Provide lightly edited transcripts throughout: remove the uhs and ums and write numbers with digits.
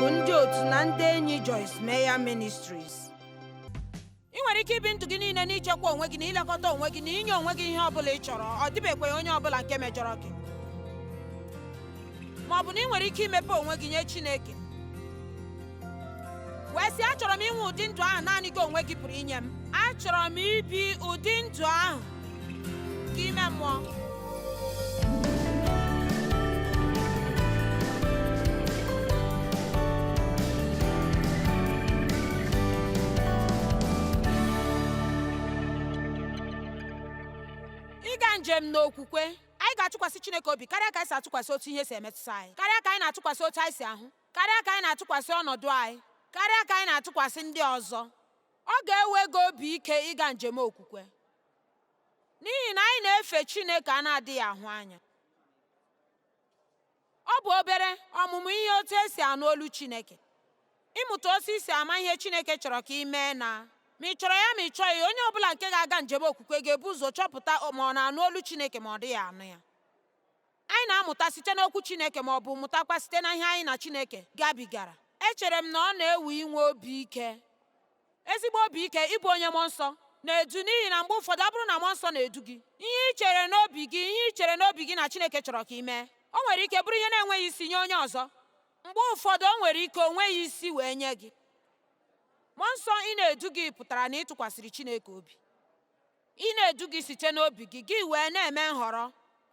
bụ ndị otu na ndị enyi Joyce Meyer Ministries. Ị nwere ike ibi ndụ gị niile n'ichekwa onwe gị na ilekọta onwe gị na inye onwe gị ihe ọ bụla ị chọrọ, ọ dịbekwa onye ọ bụla nke mejọrọ gị. Ma ọ bụ na ị nwere ike imepe onwe gị nye Chineke wee sị, achọrọ m inwe ụdị ndụ ahụ naanị gị onwe gị pụrụ inye m. Achọrọ m ibi ụdị ndụ ahụ nke ime mmụọ. Ịga njem n'okwukwe, anyị ga-atụkwasị Chineke obi karịa ka anyị si atụkwasị otu ihe si emetụta anyị, karịa ka anyị na-atụkwasị otu anyị si ahụ, karịa ka anyị na-atụkwasị ọnọdụ anyị, karịa ka anyị na-atụkwasị ndị ọzọ. Ọ ga-ewe gị obi ike ịga njem okwukwe, n'ihi na anyị na-efe Chineke a na-adịghị ahụ anya. Ọ bụ obere ọmụmụ ihe otu esi anụ olu Chineke, ịmụta otu isi ama ihe Chineke chọrọ ka ị mee, na ma ị chọrọ ya ma ị chọghị, onye ọbụla nke ga-aga njem okwukwe ga-ebu ụzọ chọpụta ma ọ na-anụ olu Chineke ma ọ dịghị anụ ya. Anyị na-amụta site n'okwu Chineke ma ọ bụ mụtakwa site na ihe anyị na Chineke gabigara. Echere m na ọ na-ewu inwe obi ike, ezigbo obi ike, ịbụ onye mmụọ nsọ na-edu, n'ihi na mgbe ụfọdụ ọ bụrụ na mmụọ nsọ na-edu gị, ihe ị chere n'obi gị na Chineke chọrọ ka ị mee, o nwere ike bụrụ ihe na-enweghị isi nye onye ọzọ. Mgbe ụfọdụ o nwere ike o nweghị isi wee nye gị. Mmụọ nsọ ị na-edu gị pụtara na ị tụkwasịrị Chineke obi. Ị na-edu gị site n'obi gị, gị wee na-eme nhọrọ.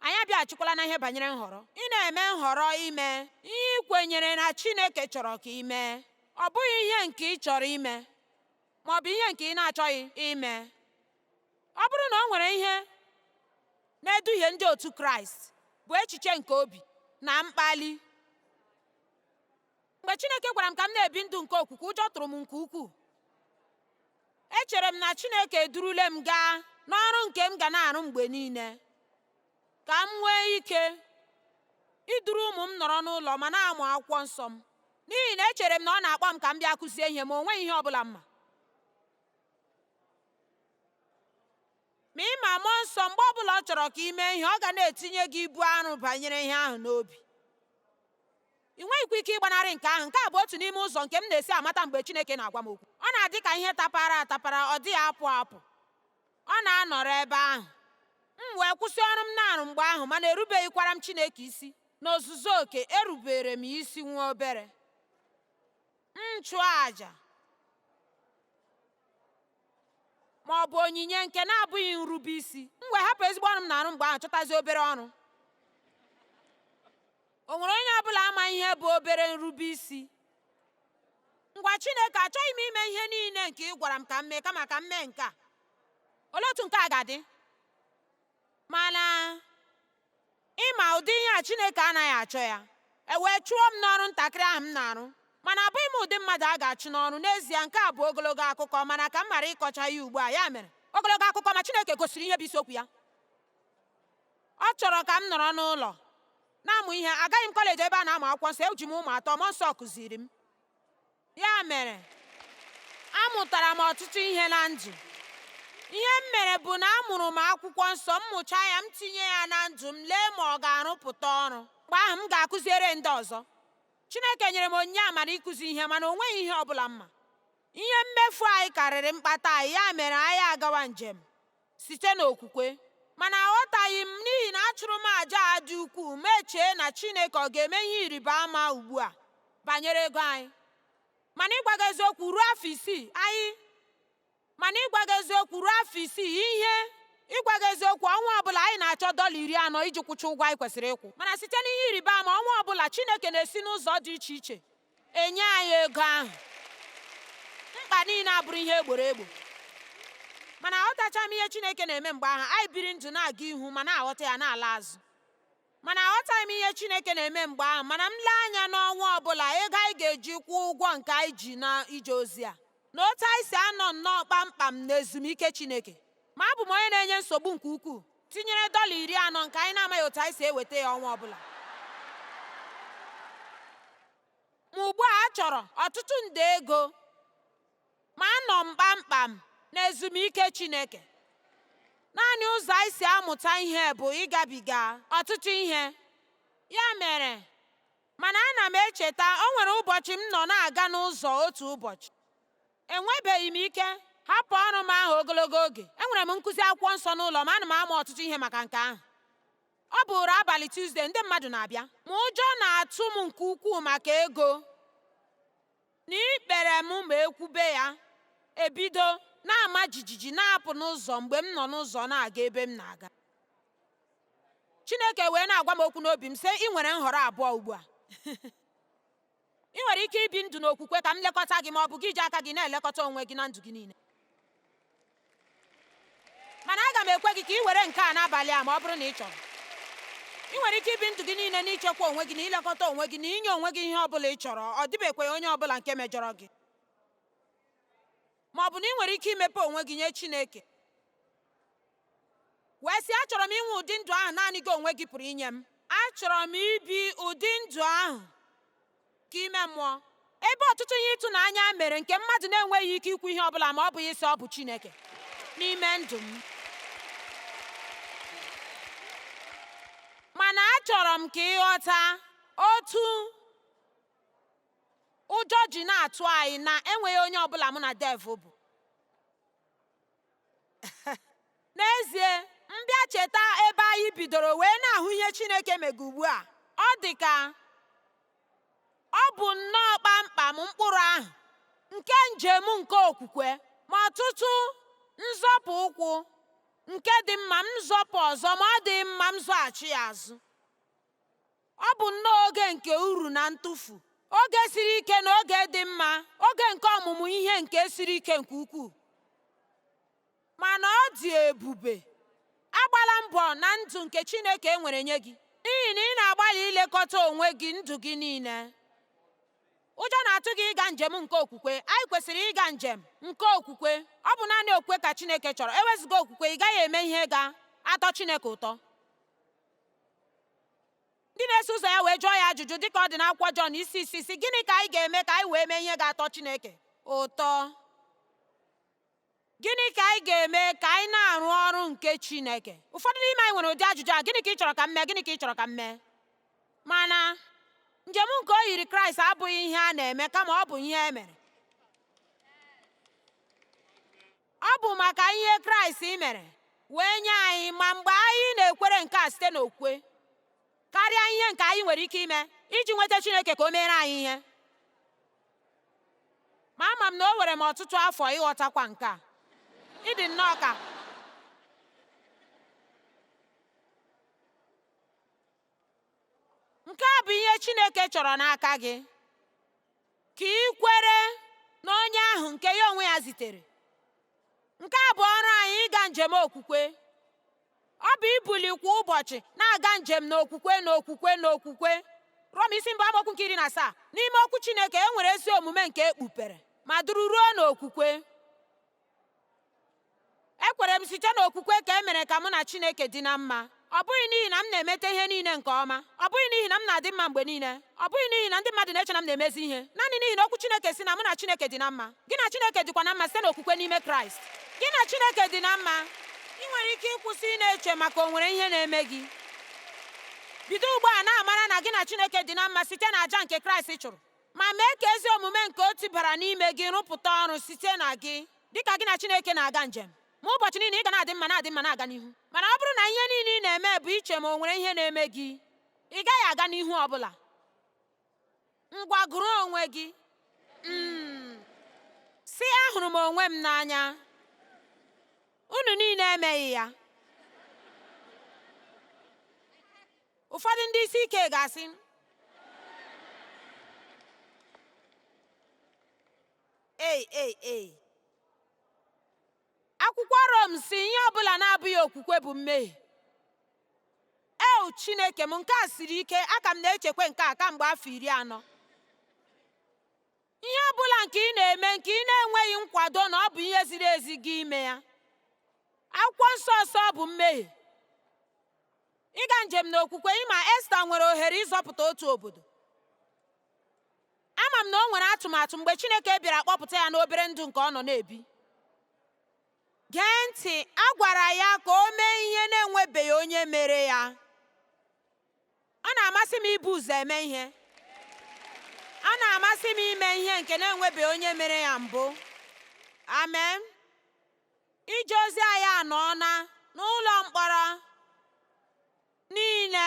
Anyị abịachikwala na ihe banyere nhọrọ. Ị na-eme nhọrọ ime ihe ị kwenyere na Chineke chọrọ ka ị mee, ọ bụghị ihe nke ị chọrọ ime ma ọ bụ ihe nke ị na-achọghị ime. Ọ bụrụ na o nwere ihe na-eduhie ndị otu Kraịst, bụ echiche nke obi na mkpali. Mgbe Chineke gwara m ka m na-ebi ndụ nke okwukwe, ụjọ tụrụ m nke ukwuu. Echere m na Chineke edurule m gaa n'ọrụ nke m ga na-arụ mgbe niile, ka m nwee ike iduru ụmụ m nọrọ n'ụlọ ma na-amụ akwụkwọ nsọ m, n'ihi na echere m na ọ na-akpọ m ka m bịa kụzie ihe ma o nweghị ihe ọ bụla mma. Ma ịma mmụọ nsọ, mgbe ọ bụla ọ chọrọ ka ị mee ihe, ọ ga na-etinye gị ibu arụ banyere ihe ahụ n'obi. Ị nweghịkwa ike ịgbanarị nke ahụ. Nke a bụ otu n'ime ụzọ nke m na-esi amata mgbe Chineke na-agwa m okwu. Ọ na-adị ka ihe tapara atapara, ọ dịghị apụ apụ. Ọ na-anọrọ ebe ahụ. M wee kwụsị ọrụ m na-arụ mgbe ahụ, mana erubeghịkwara m Chineke isi n'ozuzu oke. Erubere m isi nwa obere. M chụọ àjà ma ọ bụ onyinye nke na-abụghị nrube isi, m wee hapụ ezigbo ọrụ m na-arụ mgbe ahụ, chọtazi obere ọrụ. O nwere onye ọbụla ama ihe bụ obere nrube isi? Ngwa Chineke, achọghị m ime ihe niile nke ị gwara m ka m mee, kama ka m mee nke a. Olee otu nke a ga-adị? Mana ịma ụdị ihe a Chineke anaghị achọ ya. E wee chụọ m n'ọrụ ntakịrị ahụ m na-arụ. Mana abụghị m ụdị mmadụ a ga-achụ n'ọrụ. N'ezie, nke a bụ ogologo akụkọ, mana ka m ghara ịkọcha ya ugbu a. Ya mere, ogologo akụkọ, ma Chineke gosiri ihe bụ isiokwu ya. Ọ chọrọ ka m nọrọ n'ụlọ na-amụ ihe. Agaghị m kọleji ebe a na-amụ akwụkwọ nsọ. Eji m ụmụ atọ, mmụọ nsọ kụziri m. Ya mere, amụtara m ọtụtụ ihe na ndụ. Ihe m mere bụ na amụrụ m akwụkwọ nsọ, m mụchaa ya, m tinye ya na ndụ m, lee ma ọ ga-arụpụta ọrụ. Mgbe ahụ m ga-akụziere ndị ọzọ. Chineke nyere m onyinye amara ịkụzi ihe, mana o nweghị ihe ọ bụla mma. Ihe mmefu anyị karịrị mkpata anyị. Ya mere, anyị agawa njem site n'okwukwe. Mana aghọtaghị m, n'ihi na achụrụ m àjà a dị ukwuu. M echee na Chineke ọ ga-eme ihe ịrịba ama ugbu a banyere ego anyị. Mana ịgwa gị eziokwu, ruo afọ isii ọnwa ọbụla anyị na-achọ $40 iji kwụcha ụgwọ anyị kwesịrị ịkwụ. Mana site n'ihe ịrịba ama, ọnwa ọbụla Chineke na-esi n'ụzọ dị iche iche enye anyị ego ahụ. Mkpa niile abụrụ ihe egboro egbo. Mana aghọtacha m ihe Chineke na-eme mgbe ahụ. Anyị biri ndụ na-aga ihu ma na-aghọta ya na-ala azụ. Mana aghọtaghị m ihe Chineke na-eme mgbe ahụ. Mana m lee anya n'ọnwa ọbụla ego anyị ga-eji kwụọ ụgwọ nke anyị ji na ije ozi a, na otu anyị si anọ nnọọ kpamkpam na ezumike Chineke. Ma abụ m onye na-enye nsogbu nke ukwuu, tinyere $40 nke anyị na-amaghị otu anyị si eweta ya ọnwa ọbụla. Ma ugbu a chọrọ ọtụtụ nde ego, ma anọ m kpamkpam na ezumike Chineke. Naanị ụzọ anyị si amụta ihe bụ ịgabiga ọtụtụ ihe. Ya mere, mana ana m echeta o nwere ụbọchị m nọ na-aga n'ụzọ otu ụbọchị, enwebeghị m ike hapụ ọrụ m ahụ ogologo oge. Enwere m nkụzi akwụkwọ nsọ n'ụlọ m, ana m amụ ọtụtụ ihe maka nke ahụ. Ọ bụrụ abalị Tuzdee, ndị mmadụ na-abịa, ma ụjọ na-atụ m nke ukwuu maka ego na ikpere m ma ekwube ya ebido na-ama jijiji na-apụ n'ụzọ mgbe m nọ n'ụzọ na-aga ebe m na-aga. Chineke wee na-agwa m okwu n'obi m sị, ị nwere nhọrọ abụọ ugbu a. Ị nwere ike ibi ndụ n'okwukwe ka m lekọta gị, ma ọ bụ gị ji aka gị na-elekọta onwe gị na ndụ gị niile. Mana aga m ekwe gị ka ị were nke a n'abalị a ma ọ bụrụ na ị chọrọ. Ị nwere ike ibi ndụ gị niile n'ichekwa onwe gị na ilekọta onwe gị na inye onwe gị ihe ọ bụla ị chọrọ, ọ dịbekwa onye ọ bụla nke mejọrọ gị. Ma ọ bụ na ị nwere ike imepe onwe gị nye Chineke, wee sị, achọrọ m inwe ụdị ndụ ahụ naanị gị onwe gị pụrụ inye m. Achọrọ m ibi ụdị ndụ ahụ ka ime mmụọ, ebe ọtụtụ ihe ịtụnanya mere nke mmadụ na-enweghị ike ikwu ihe ọ bụla ma ọ bụghị isi ọ bụ Chineke n'ime ndụ m. Mana achọrọ m ka ịghọta otu ụjọ ji na-atụ anyị na enweghị onye ọbụla mụ na Dev bụ. N'ezie, mbịa cheta ebe anyị bidoro wee na-ahụ ihe Chineke mega ugbu a, ọ dị ka ọ bụ nnọọ kpamkpam mkpụrụ ahụ nke njem nke okwukwe, ma ọtụtụ nzọpụ ụkwụ nke dị mma m zọpụ ọzọ ma ọ dị mma m zọghachi ya azụ. Ọ bụ nnọọ oge nke uru na ntụfu, oge siri ike na oge dị mma, oge nke ọmụmụ ihe nke siri ike nke ukwuu. Mana ọ dị ebube. Agbala mbọ na ndụ nke Chineke nwere nye gị, n'ihi na ị na-agbalị ilekọta onwe gị ndụ gị niile. Ụjọ na-atụ gị ịga njem nke okwukwe. Anyị kwesịrị ịga njem nke okwukwe. Ọ bụ naanị okwukwe ka Chineke chọrọ. Ewezuga okwukwe, ị gaghị eme ihe ga-atọ Chineke ụtọ. Ndị na-eso ụzọ ya wee jụọ ya ajụjụ dịka ọ dị n'akwụkwọ Jọn isi 6, gịnị ka anyị ga-eme ka anyị wee mee ihe ga-atọ Chineke ụtọ? Gịnị ka anyị ga-eme ka anyị na-arụ ọrụ nke Chineke? Ụfọdụ n'ime anyị nwere ụdị ajụjụ a, gịnị ka ị chọrọ ka m mee? Gịnị ka ị chọrọ ka m mee? Mana njem nke o yiri Kraịst abụghị ihe a na-eme, kama ọ bụ ihe e mere. Ọ bụ maka ihe Kraịst mere wee nye anyị, ma mgbe anyị na-ekwere nke a site n'okwukwe, karịa ihe nke anyị nwere ike ime iji nweta Chineke ka o mere anyị ihe. Ma ama m na o were m ọtụtụ afọ ịghọtakwa nke a. Ịdị nnọọ ka nke a bụ ihe Chineke chọrọ n'aka gị, ka ị kwere na onye ahụ nke ya onwe ya zitere. Nke a bụ ọrụ anyị, ịga njem okwukwe. Ọ bụ ibuli kwa ụbọchị na-aga njem n'okwukwe n'okwukwe n'okwukwe. Rom isi mbụ amaokwu nke 17. N'ime okwu Chineke e nwere ezi omume nke ekpupere ma duru ruo n'okwukwe. Ekwere m site n'okwukwe ka e mere ka mụ na Chineke dị na mma. Ọ bụghị n'ihi na m na-emete ihe niile nke ọma, ọ bụghị n'ihi na m na-adị mma mgbe niile, ọ bụghị n'ihi na ndị mmadụ na-eche na m na-emezi ihe, naanị n'ihi na okwu Chineke si na mụ na Chineke dị na mma. Gị na Chineke dịkwa na mma site n'okwukwe n'ime Kraịst. Gị na Chineke dị na mma. Ị nwere ike ịkwụsị ị na-eche maka o nwere ihe na-eme gị. Bido ugbu a na-amara na gị na Chineke dị na mma site na àjà nke Kraịst chụrụ, ma mee ka ezi omume nke o tibara n'ime gị rụpụta ọrụ site na gị, dịka gị na Chineke na-aga njem. Ma ụbọchị niile ị ga na-adị mma na-adị mma na-aga n'ihu. Mana ọ bụrụ na ihe niile ị na-eme bụ iche ma o nwere ihe na-eme gị, ị gaghị aga n'ihu ọbụla. Ngwa gụrụ onwe gị sị, ahụrụ m onwe m n'anya. Unu niile emeghị ya. Ụfọdụ ndị isi ike ga-asị, ei akwụkwọ Rom si ihe ọbụla na-abụghị okwukwe bụ mmehie. Chineke m, nke a siri ike. Aka m na-echekwa nke a kamgbe afọ 40. Ihe ọbụla nke ị na-eme nke ị na-enweghị nkwado na ọ bụ ihe ziri ezi gị ime ya, akwụkwọ nsọ nsọ bụ mmehie. Ịga njem n'okwukwe, ịma Esta nwere ohere ịzọpụta otu obodo. Ama m na o nwere atụmatụ mgbe Chineke bịara kpọpụta ya n'obere ndụ nke ọ nọ na-ebi. Gee ntị, a gwara ya ka o mee ihe na-enwebeghị onye mere ya. Ọ na-amasị m ibu ụzọ eme ihe. ọ na-amasị m ime ihe nke na-enwebeghị onye mere ya mbụ. Amen. Ije ozi anyị anọọna n'ụlọ mkpọrọ niile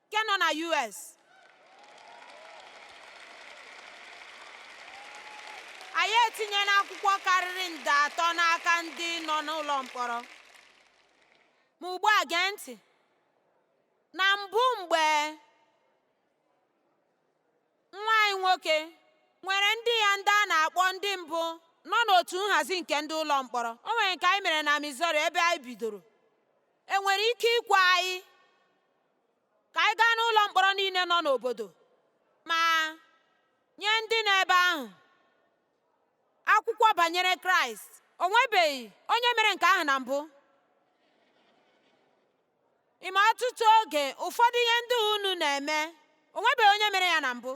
nke nọ na US. Anyị etinyela akwụkwọ karịrị nde 3 n'aka ndị nọ n'ụlọ mkpọrọ. Ma ugbu a gee ntị. Na mbụ, mgbe nwa anyị nwoke nwere ndị ya ndị a na-akpọ ndị mbụ nọ n'otu nhazi nke ndị ụlọ mkpọrọ, o nwere nke anyị mere na Missouri ebe anyị bidoro. Enwere ike ikwe anyị ka anyị gaa n'ụlọ mkpọrọ niile nọ n'obodo ma nye ndị nọ ebe ahụ akwụkwọ banyere Kraịst. O nwebeghị onye mere nke ahụ na mbụ. Ime ọtụtụ oge ụfọdụ ihe ndị unu na-eme, o nwebeghị onye mere ya na mbụ.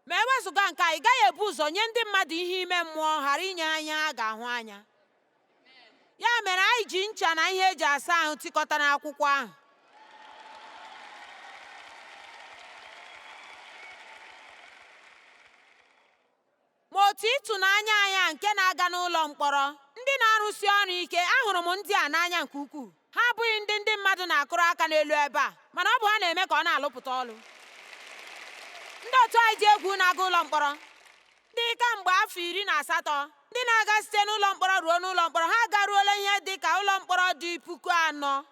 Ma ewezụga nke a, ị gaghị ebu ụzọ nye ndị mmadụ ihe ime mmụọ ghara inye anya ha ga-ahụ anya. Ya mere anyị ji ncha na ihe eji asa ahụ tikọta n'akwụkwọ ahụ. Ma otu ịtụnanya anya nke na-aga n'ụlọ mkpọrọ, ndị na-arụsi ọrụ ike, ahụrụ m ndị a n'anya nke ukwuu. Ha abụghị ndị mmadụ na-akụrụ aka n'elu ebe a, mana ọ bụ ha na-eme ka ọ na-alụpụta ọrụ. Ndị otu anyị dị egwu na-aga ụlọ mkpọrọ dị kamgbe afọ 18, ndị na-aga site n'ụlọ mkpọrọ ruo n'ụlọ mkpọrọ. Ha agaruola ihe dị ka ụlọ mkpọrọ dị 4,000,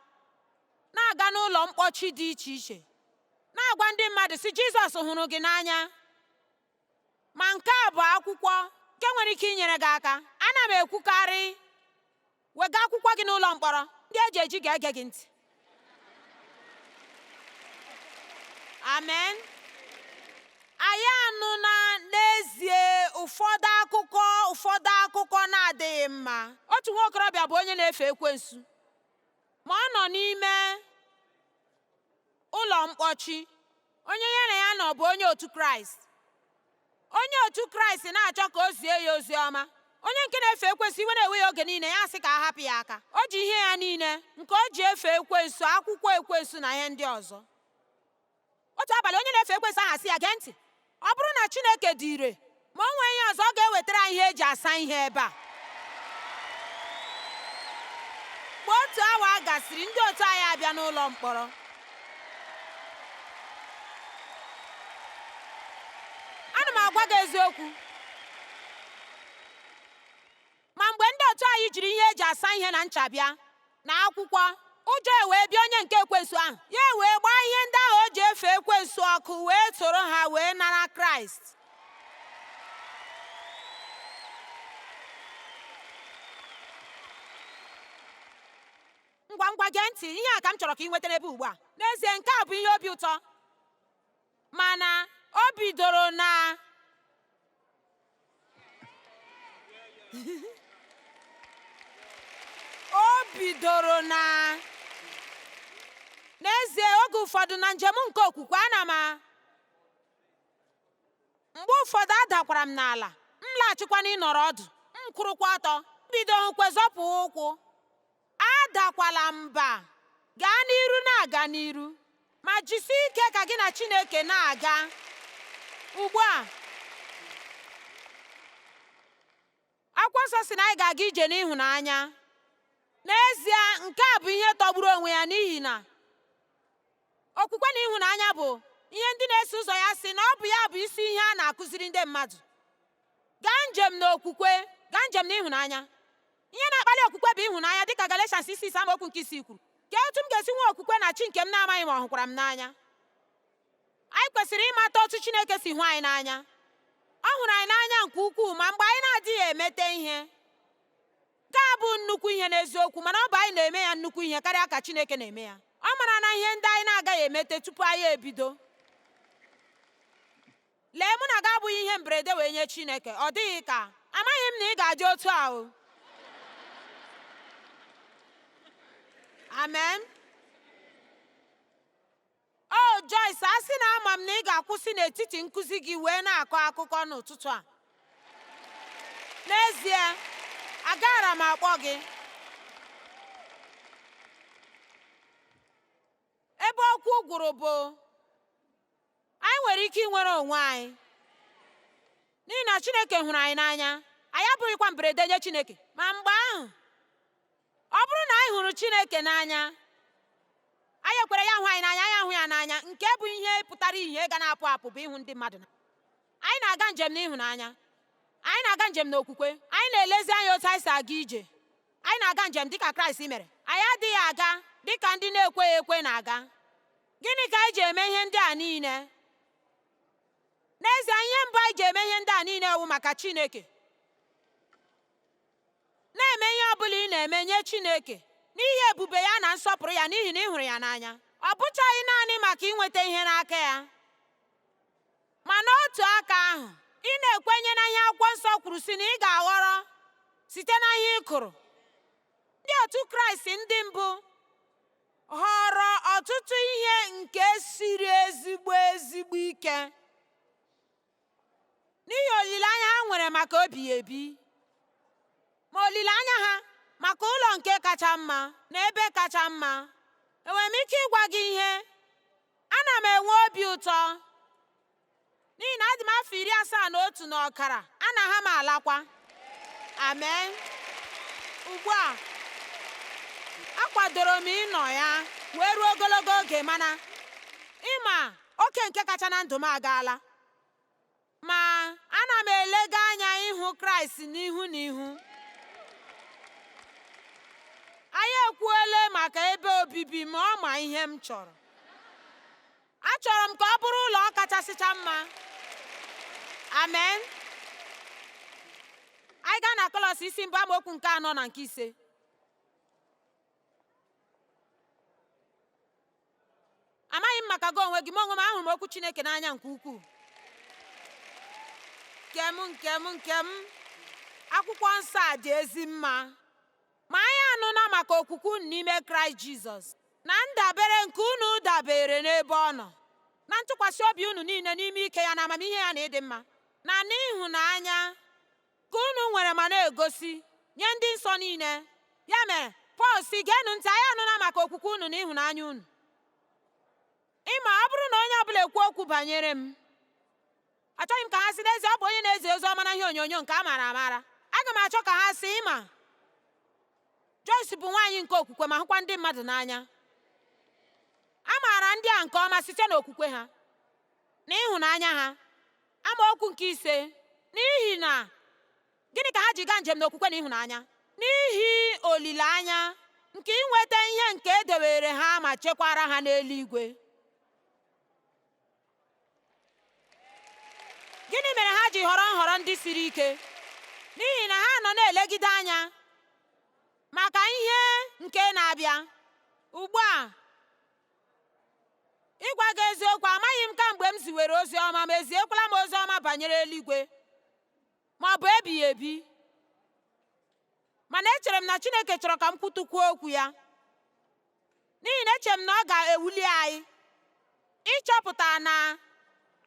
na-aga n'ụlọ mkpọchi dị iche iche, na-agwa ndị mmadụ sị Jizọs hụrụ gị n'anya. Ma nke a bụ akwụkwọ nke nwere ike inyere gị aka. Ana m ekwukarị, wega akwụkwọ gị n'ụlọ mkpọrọ, ndị eji eji ga-ege gị ntị. Amen. Anyị anụla n'ezie ụfọdụ akụkọ na-adịghị mma. Otu nwa okorobịa bụ onye na-efe ekwensu, ma ọ nọ n'ime ụlọ mkpọchi. Onye ya na ya nọ bụ onye otu Kraịst. Onye otu Kraịst na-achọ ka o zie ya ozi ọma. Onye nke na-efe ekwensu iwe na-ewe ya oge niile, ya sị ka a hapụ ya aka. O ji ihe ya niile nke o ji efe ekwensu, akwụkwọ ekwensu na ihe ndị ọzọ. Otu abalị onye na-efe ekwensu ahụ asị ya, gee ntị, ọ bụrụ na Chineke dị ire, ma o nwee ihe ọzọ, ọ ga-ewetara anyị ihe eji asa ihe ebe a. Mgbe otu awa gasịrị, ndị otu anyị abịa n'ụlọ mkpọrọ. Ana m agwa gị eziokwu, ma mgbe ndị otu anyị jiri ihe eji asa ihe na ncha bịa na akwụkwọ, ụjọ ewee bịa onye nke ekwensu ahụ. Ya wee gbaa ihe ndị ahụ o ji efe ekwensu ọkụ, wee soro ha wee nara Kraịst. Ngwa gee ntị, ihe a ka m chọrọ ka ị nweta n'ebe ugbu a. N'ezie, nke a bụ ihe obi ụtọ, mana o bidoro na n'ezie, oge ụfọdụ na njem nke okwukwe, mgbe ụfọdụ adakwara m n'ala, m laghachikwa n'ịnọrọ ọdụ, m kwụrụkwa ọtọ, bido hụkwe zọpụ ụkwụ. Adakwala mba, gaa n'iru, na-aga n'iru, ma jisie ike ka gị na Chineke na-aga. Ugbu a, akwụkwọ nsọ sị na anyị ga-aga ije n'ịhụnanya. N'ezie, nke a bụ ihe tọgburu onwe ya, n'ihi na okwukwe na ịhụnanya bụ ihe ndị na-eso ụzọ ya sị na ọ bụ ya bụ isi ihe a na-akụziri ndị mmadụ. Gaa njem n'okwukwe, gaa njem n'ịhụnanya. Ihe na-akpali okwukwe bụ ịhụnanya, dịka Galatians 6 amaokwu nke 6 kwuru. Ka otu m ga-esi nwee okwukwe na chi nke m na-amaghị ma ọ hụkwara m n'anya. Anyị kwesịrị ịmata otu Chineke si hụ anyị n'anya. Ọ hụrụ anyị n'anya nke ukwuu, ma mgbe anyị na-adịghị emete ihe. Nke a bụ nnukwu ihe n'eziokwu, mana ọ bụ anyị na-eme ya nnukwu ihe karịa ka Chineke na-eme ya. Ọ mara na ihe ndị anyị na-agaghị emete tupu anyị ebido. Lee, mụ na gị abụghị ihe mberede wee nye Chineke. Ọ dịghị ka, amaghị m na ị ga-adị otu ahụ. Amen. Oh Joyce, a sị na ama m na ị ga-akwụsị n'etiti nkụzi gị wee na-akọ akụkọ n'ụtụtụ a. N'ezie, agara m akpọ gị. Ebe okwu gwụrụ bụ, anyị nwere ike inwere onwe anyị n'ihi na Chineke hụrụ anyị n'anya. Anyị abụghịkwa mberede nye Chineke. Ma mgbe ahụ, ọ bụrụ na anyị hụrụ Chineke n'anya, anyị ekwere ya hụ anyị n'anya, anyị ahụ ya n'anya, nke bụ ihe pụtara ihe ga na-apụ apụ bụ ịhụ ndị mmadụ. Anyị na-aga njem n'ịhụnanya, anyị na-aga njem n'okwukwe, anyị na-elezi anya otu anyị si aga ije. Anyị na-aga njem dịka Kraịst mere. Anyị adịghị aga dịka ndị na-ekweghị ekwe na-aga. Gịnị ka anyị ji eme ihe ndị a niile? N'ezie, ihe mbụ anyị ji eme ihe ndị a niile wụ maka Chineke. Na-eme ihe ọ bụla ị na-eme nye Chineke n'ihi ebube ya na nsọpụrụ ya, n'ihi na ị hụrụ ya n'anya. Ọ bụchaghị naanị maka inweta ihe n'aka ya, ma n'otu aka ahụ ị na-ekwenye na ihe akwụkwọ nsọ kwuru si na ị ga-aghọrọ site na ihe ị kụrụ. Ndị otu Kraịst ndị mbụ họrọ ọtụtụ ihe nke siri ezigbo ike n'ihi olileanya ha nwere maka obighị ebi, ma olileanya ha maka ụlọ nke kacha mma na ebe kacha mma. Enwere m ike ịgwa gị ihe? Ana m enwe obi ụtọ n'ihi na adị m afọ 71 na ọkara, anaghị m alakwa. Amen. Ugbu a akwadoro m ịnọ ya wee ruo ogologo oge, mana ịma oke nke kacha na ndụ m agaala. Ma ana m elega anya ịhụ Kraịst n'ihu n'ihu. Anyị ekwuole maka ebe obibi ma ọ ma ihe m chọrọ. Achọrọ m ka ọ bụrụ ụlọ kachasịcha mma. Amen. Anyị gaa na Kọlọs isi mbụ amaokwu nke 4 na nke 5. Amaghị m maka gị onwe gị, ma onwe m ahụrụ m okwu Chineke n'anya nke ukwuu. Nke m akwụkwọ nsọ a dị ezi mma. Ma anyị anụna maka okwukwe unu n'ime Kraịst Jizọs, na ndabere nke unu dabere n'ebe ọ nọ, na ntụkwasị obi unu niile n'ime ike ya na amamihe ya na ịdị mma, na n'ịhụnanya ka unu nwere ma na-egosi nye ndị nsọ niile. Ya mere Pọl si, geenụ ntị, anyị anụna maka okwukwe unu na ịhụnanya unu. Ịma, ọ bụrụ na onye ọbụla ekwu okwu banyere m, achọghị m ka ha sị n'ezie ọ bụ onye na-ezi ozi ọma na ihe onyonyo nke a maara amara. Aga m achọ ka ha sị, ịma, Joyce bụ nwaanyị nke okwukwe ma hụkwa ndị mmadụ n'anya. A maara ndị a nke ọma site n'okwukwe ha na ịhụnanya ha. Amaokwu nke 5. N'ihi na gịnị ka ha ji gaa njem n'okwukwe na ịhụnanya? N'ihi olileanya nke inweta ihe nke edewere ha ma chekwara ha n'eluigwe. Gịnị mere ha ji họrọ nhọrọ ndị siri ike? N'ihi na ha nọ na-elegide anya maka ihe nke na-abịa. Ugbu a, ịgwa gị eziokwu, amaghị m ka mgbe m ziwere ozi ọma ma eziekwala m ozi ọma banyere eluigwe ma ọ bụ ebighị ebi. Mana echere m na Chineke chọrọ ka m kwutukwuo okwu ya, n'ihi na echere m na ọ ga-ewuli anyị ịchọpụta na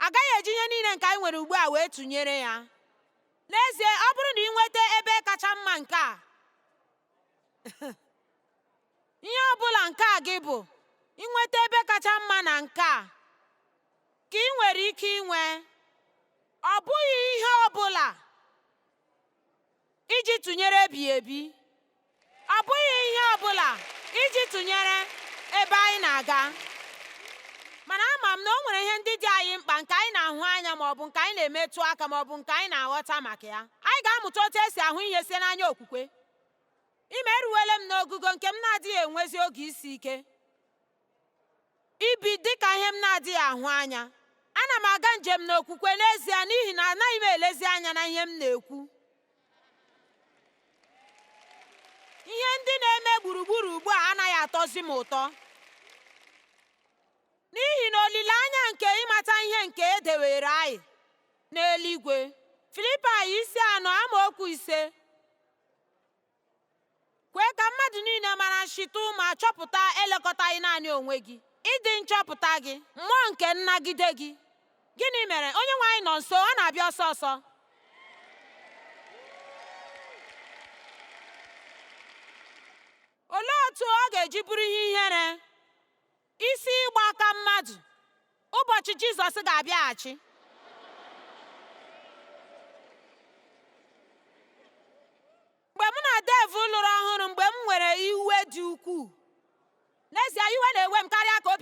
agaghị eji ihe niile nke anyị nwere ugbu a wee tụnyere ya. N'ezie, ọ bụrụ na ị nweta ebe kacha mma nke a, ihe ọ bụla nke a gị bụ inweta ebe kacha mma na nke a ka ị nwere ike inwe, ọ bụghị ihe ọ bụla iji tụnyere ebighị ebi, ọ bụghị ihe ọ bụla iji tụnyere ebe anyị na-aga. Mana ama m na o nwere ihe ndị dị anyị mkpa nke anyị na-ahụ anya, ma ọ bụ nke anyị na-emetụ aka, ma ọ bụ nke anyị na-aghọta maka ya. Anyị ga-amụta otu esi ahụ ihe site n'anya okwukwe. Ime eruwele m n'ogugo nke m na-adịghị enwezi oge isi ike ibi dịka ihe m na-adịghị ahụ anya. Ana m aga njem n'okwukwe n'ezie, n'ihi na anaghị m elezi anya na ihe m na-ekwu. Ihe ndị na-eme gburugburu ugbu a anaghị atọzi m ụtọ, n'ihi na olileanya nke ịmata ihe nke edewere anyị n'eluigwe. Filipaị isi 4 amaokwu 5. Kwee ka mmadụ niile mara nchịtụ ma chọpụta elekọtaghị naanị onwe gị, ịdị nchọpụta gị, mmụọ nke nnagide gị. Gịnị mere? Onye nwe anyị nọ nso, ọ na-abịa ọsọ ọsọ. Olee otu ọ ga-eji bụrụ ihe ihere isi ịgba aka mmadụ ụbọchị Jizọs ga-abịaghachi?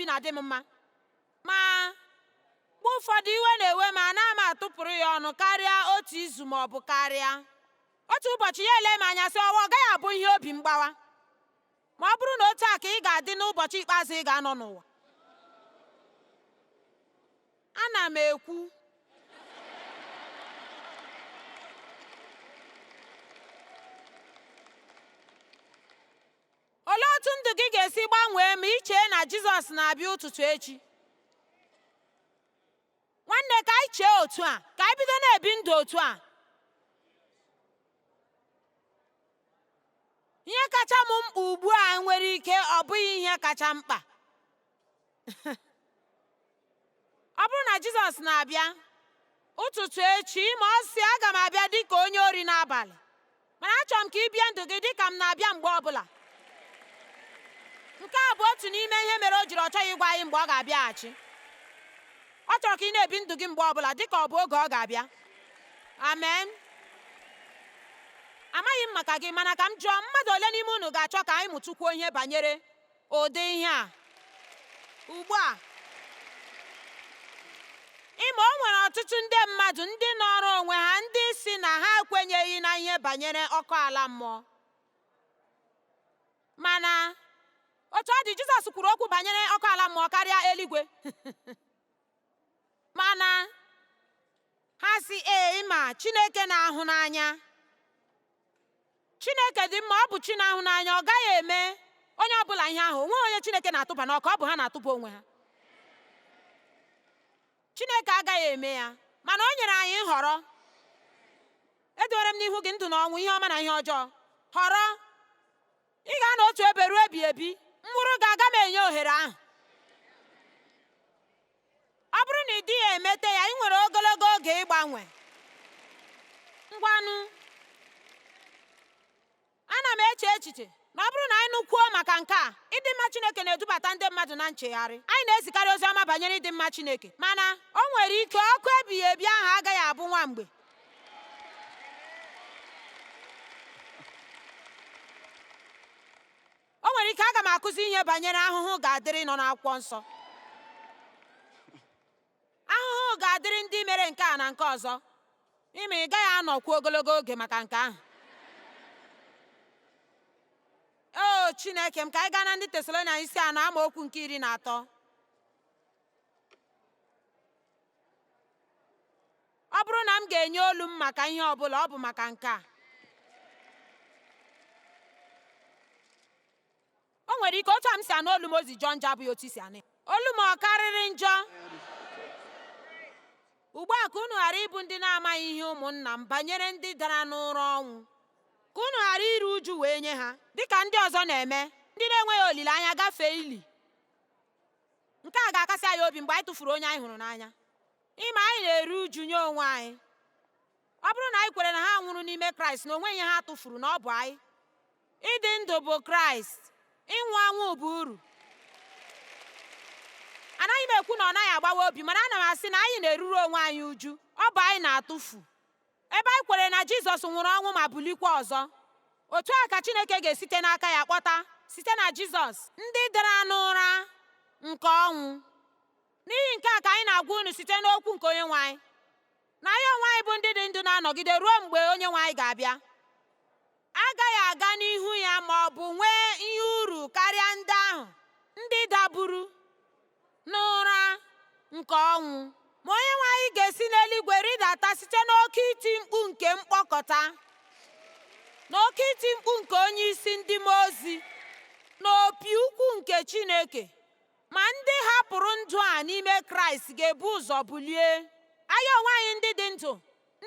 na-adị m mma, ma mgbe ụfọdụ iwe na-ewe m, ana m atụpụrụ ya ọnụ karịa otu izu ma ọ bụ karịa. Otu ụbọchị ya ele m anya sị, ọwa ọ gaghị abụ ihe obi mgbawa ma ọ bụrụ na otu a ka ị ga-adị n'ụbọchị ikpeazụ ị ga-anọ n'ụwa. Ana m ekwu, olee otu ndụ gị ga-esi gbanwee ma i chee na Jizọs na-abịa ụtụtụ echi? Nwanne, ka anyị chee otu a, ka anyị bido na-ebi ndụ otu a. Ihe kacha m mkpa ugbu a nwere ike ọ bụghị ihe kacha mkpa. Ọ bụrụ na Jizọs na-abịa ụtụtụ echi, ma ọ sị aga m abịa dị ka onye ori n'abalị, mana achọrọ m ka ị bie ndụ gị dị ka m na-abịa mgbe ọbụla. Nke a bụ otu n'ime ihe mere o jiri ọ chọghị ịgwa anyị mgbe ọ ga-abịaghachi. Ọ chọrọ ka ị na-ebi ndụ gị mgbe ọbụla dị ka ọ bụ oge ọ ga-abịa. Amen. Amaghị m maka gị, mana ka m jụọ, mmadụ ole n'ime unu ga-achọ ka anyị mụtụkwuo ihe banyere ụdị ihe a ugbu a? Ịma, o nwere ọtụtụ ndị mmadụ ndị nọrọ onwe ha, ndị si na ha ekwenyeghị na ihe banyere ọkụ ala mmụọ. Mana otu ọ dị, Jizọs kwuru okwu banyere ọkụ ala mmụọ karịa eluigwe. Mana ha si, ịma, Chineke na-ahụ n'anya. Chineke dị mma, ọ bụ Chi na-ahụ n'anya, ọ gaghị eme onye ọbụla ihe ahụ. Onweghị onye Chineke na-atụba n'ọkụ, ọ bụ ha na-atụba onwe ha. Chineke agaghị eme ya, mana o nyere anyị nhọrọ. Edowere m n'ihu gị ndụ na ọnwụ, ihe ọma na ihe ọjọọ. Họrọ. Ị ga-anọ otu ebe ruo ebighị ebi. Nwụrụ gị, aga m enye ohere ahụ. Ọ bụrụ na ị dịghị emete ya, ị nwere ogologo oge ịgbanwe. Ngwanụ, ana m eche echiche na ọ bụrụ na anyị nụkwuo maka nke a, ịdị mma Chineke na-edubata ndị mmadụ na nchegharị. Anyị na-ezikarị ozi ọma banyere ịdị mma Chineke, mana o nwere ike ọkụ ebighị ebi ahụ agaghị abụ nwa mgbe. O nwere ike aga m akụzi ihe banyere ahụhụ ga-adịrị nọ n'akwụkwọ nsọ. Ahụhụ ga-adịrị ndị mere nke a na nke ọzọ. Ime, ị gaghị anọkwu ogologo oge maka nke ahụ. O Chineke m, ka anyị gaa na ndị Tesalonaịka isi anọ amaokwu nke 13. Ọ bụrụ na m ga-enye olu m maka ihe ọbụla, ọ bụ maka nke a. O nwere ike otu a m si anụ olu m ozi jọọ njọ abụghị otu isi anụ ya. Olu m ọ karịrị njọ? Ugbu a ka unu ghara ịbụ ndị na-amaghị ihe, ụmụnna m, banyere ndị dara n'ụra ọnwụ, ka unu ghara iru uju wee nye ha dịka ndị ọzọ na-eme, ndị na-enweghị olileanya gafee ili. Nke a ga-akasị anyị obi mgbe anyị tụfuru onye anyị hụrụ n'anya. Ịma, anyị na-eru uju nye onwe anyị. Ọ bụrụ na anyị kwere na ha nwụrụ n'ime Kraịst, na onwe ihe ha tụfuru, na ọ bụ anyị. Ịdị ndụ bụ Kraịst, ịnwụ anwụ bụ uru. Anaghị m ekwu na ọ naghị agbawa obi, mana ana m asị na anyị na-eruru onwe anyị uju. Ọ bụ anyị na-atụfu. Ebe anyị kwere na Jizọs nwụrụ ọnwụ ma bulikwa ọzọ, otu a ka Chineke ga-esite n'aka ya kpọta, site na Jizọs, ndị dara n'ụra nke ọnwụ. N'ihi nke a ka anyị na-agwa unu site n'okwu nke Onyenwe anyị, na anyị onwe anyị bụ ndị dị ndụ na-anọgide ruo mgbe Onyenwe anyị ga-abịa, agaghị aga n'ihu ya ma ọ bụ nwee ihe uru karịa ndị ahụ ndị daburu n'ụra nke ọnwụ. Ma Onyenwe anyị ga-esi n'eluigwe rịdata site n'oke iti mkpu nke mkpọkọta, na oke iti mkpu nke onye isi ndị mmụọ ozi, na opi ukwu nke Chineke. Ma ndị hapụrụ ndụ a n'ime Kraịst ga-ebu ụzọ bulie. Anyị onwe anyị ndị dị ndụ,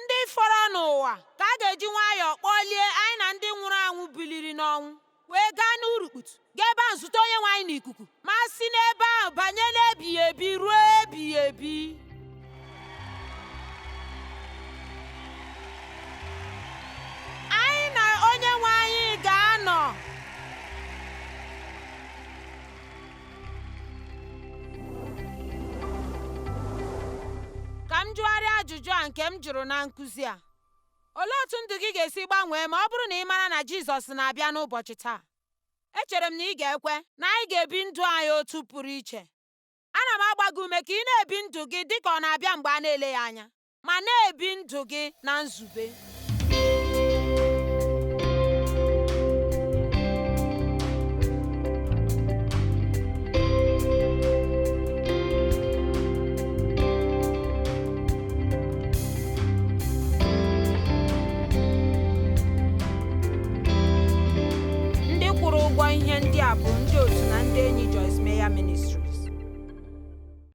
ndị fọrọ n'ụwa, ka a ga-eji nwayọọ kpọlie anyị na ndị nwụrụ anwụ biliri n'ọnwụ, wee gaa n'urukputu, gaa ebe ahụ zute Onyenwe anyị n'ikuku, ma si n'ebe ahụ banye n'ebighị ebi ruo ebighị ebi. Anyị na Onyenwe anyị ga-anọ. Ka m jụgharịa ajụjụ a nke m jụrụ na nkụzi a. Olee otu ndụ gị ga-esi gbanwee ma ọ bụrụ na ị mara na Jizọs na-abịa n'ụbọchị taa? Echere m na ị ga-ekwe na anyị ga-ebi ndụ anyị otu pụrụ iche. ana m agba gị ume ka ị na-ebi ndụ gị dị ka ọ na-abịa mgbe a na-ele ya anya, ma na-ebi ndụ gị na nzube. Ndị kwụrụ ụgwọ ihe ndị a bụ ndị otu na ndị enyi Joyce Meyer Ministries.